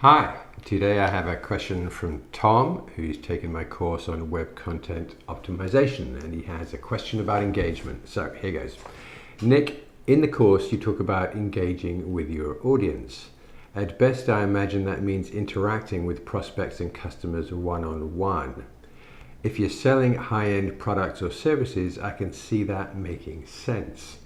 Hi, today I have a question from Tom, who's taken my course on web content optimization, and he has a question about engagement. So here goes. Nick, in the course you talk about engaging with your audience. At best, I imagine that means interacting with prospects and customers one-on-one. If you're selling high-end products or services, I can see that making sense.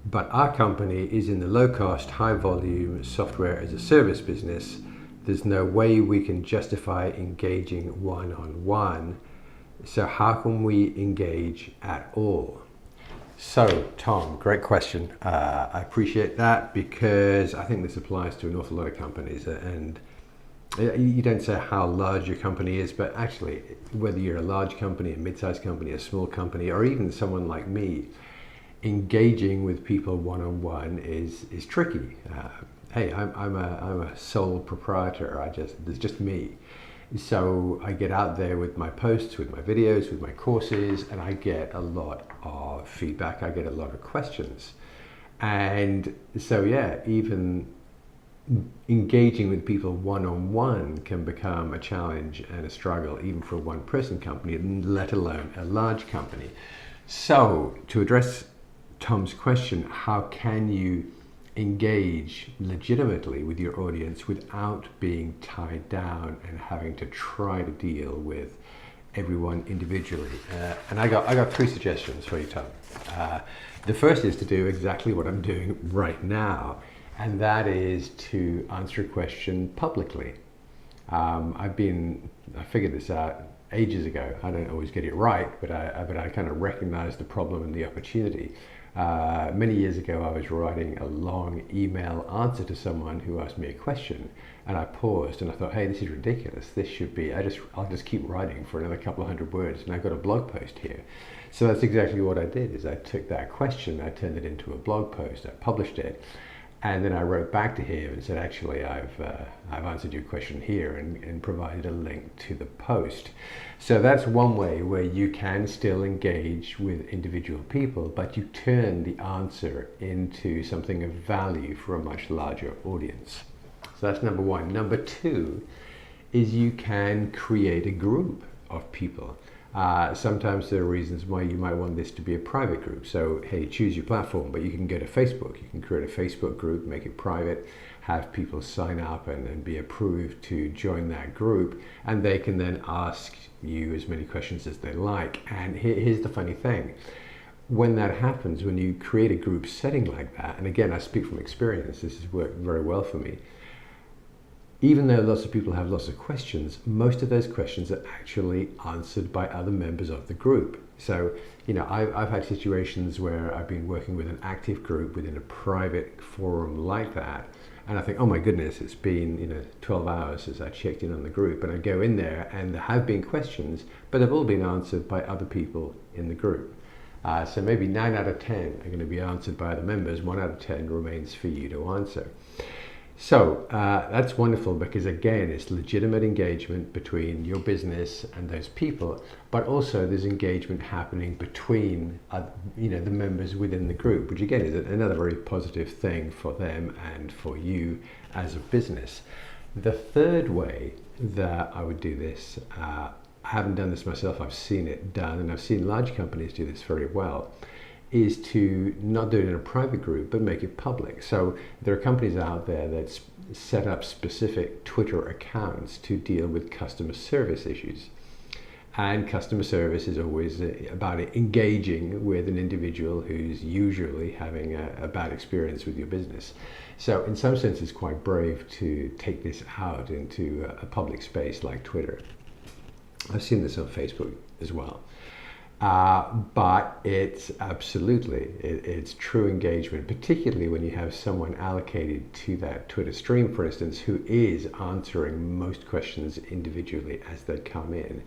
But our company is in the low-cost, high-volume software as a service business. There's no way we can justify engaging one-on-one. So how can we engage at all? So, Tom, great question. I appreciate that because I think this applies to an awful lot of companies. And you don't say how large your company is, but actually, whether you're a large company, a mid-sized company, a small company, or even someone like me, engaging with people one-on-one is tricky. Hey, I'm a sole proprietor. There's just me. So I get out there with my posts, with my videos, with my courses, and I get a lot of feedback. I get a lot of questions. And so yeah, even engaging with people one-on-one can become a challenge and a struggle, even for a one-person company, let alone a large company. So to address Tom's question, how can you engage legitimately with your audience without being tied down and having to try to deal with everyone individually? And I got three suggestions for you, Tom. The first is to do exactly what I'm doing right now, and that is to answer a question publicly. I figured this out ages ago. I don't always get it right, but I kind of recognize the problem and the opportunity. Many years ago, I was writing a long email answer to someone who asked me a question, and I paused and I thought, hey, this is ridiculous. This should be, I'll just keep writing for another couple of hundred words, and I've got a blog post here. So that's exactly what I did, is I took that question, I turned it into a blog post, I published it, and then I wrote back to him and said, actually, I've answered your question here, and provided a link to the post. So that's one way where you can still engage with individual people, but you turn the answer into something of value for a much larger audience. So that's number one. Number two is you can create a group of people. Sometimes there are reasons why you might want this to be a private group. So, hey, choose your platform, but you can go to Facebook. You can create a Facebook group, make it private, have people sign up and be approved to join that group, and they can then ask you as many questions as they like. And here's the funny thing. When that happens, when you create a group setting like that, and again, I speak from experience, this has worked very well for me. Even though lots of people have lots of questions, most of those questions are actually answered by other members of the group. So, I've had situations where I've been working with an active group within a private forum like that, and I think, oh my goodness, it's been 12 hours since I checked in on the group, and I go in there and there have been questions, but they've all been answered by other people in the group. So maybe 9 out of 10 are going to be answered by other members, 1 out of 10 remains for you to answer. So that's wonderful because, again, it's legitimate engagement between your business and those people, but also there's engagement happening between the members within the group, which again is another very positive thing for them and for you as a business. The third way that I would do this, I haven't done this myself, I've seen it done, and I've seen large companies do this very well, is to not do it in a private group, but make it public. So there are companies out there that set up specific Twitter accounts to deal with customer service issues. And customer service is always about engaging with an individual who's usually having a bad experience with your business. So in some sense, it's quite brave to take this out into a public space like Twitter. I've seen this on Facebook as well. But it's absolutely, it's true engagement, particularly when you have someone allocated to that Twitter stream, for instance, who is answering most questions individually as they come in.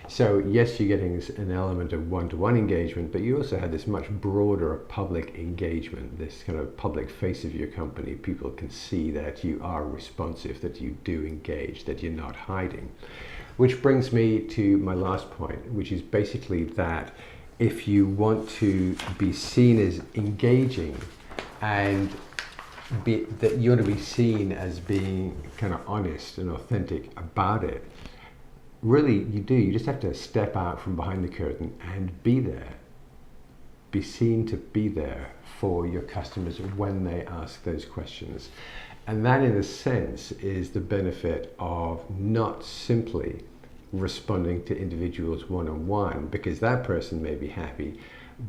So yes, you're getting an element of one-to-one engagement, but you also have this much broader public engagement, this kind of public face of your company. People can see that you are responsive, that you do engage, that you're not hiding. Which brings me to my last point, which is basically that if you want to be seen as engaging and that you want to be seen as being kind of honest and authentic about it. Really, you do. You just have to step out from behind the curtain and be there. Be seen to be there for your customers when they ask those questions. And that, in a sense, is the benefit of not simply responding to individuals one-on-one, because that person may be happy,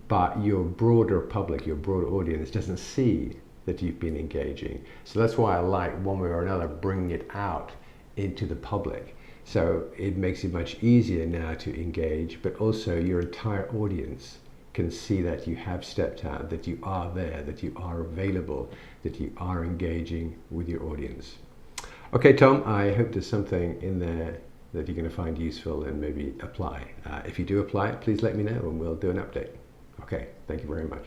but your broader public, your broader audience doesn't see that you've been engaging. So that's why I like, one way or another, bringing it out into the public. So it makes it much easier now to engage, but also your entire audience can see that you have stepped out, that you are there, that you are available, that you are engaging with your audience. Okay, Tom, I hope there's something in there that you're going to find useful and maybe apply. If you do apply it, please let me know and we'll do an update. Okay, thank you very much.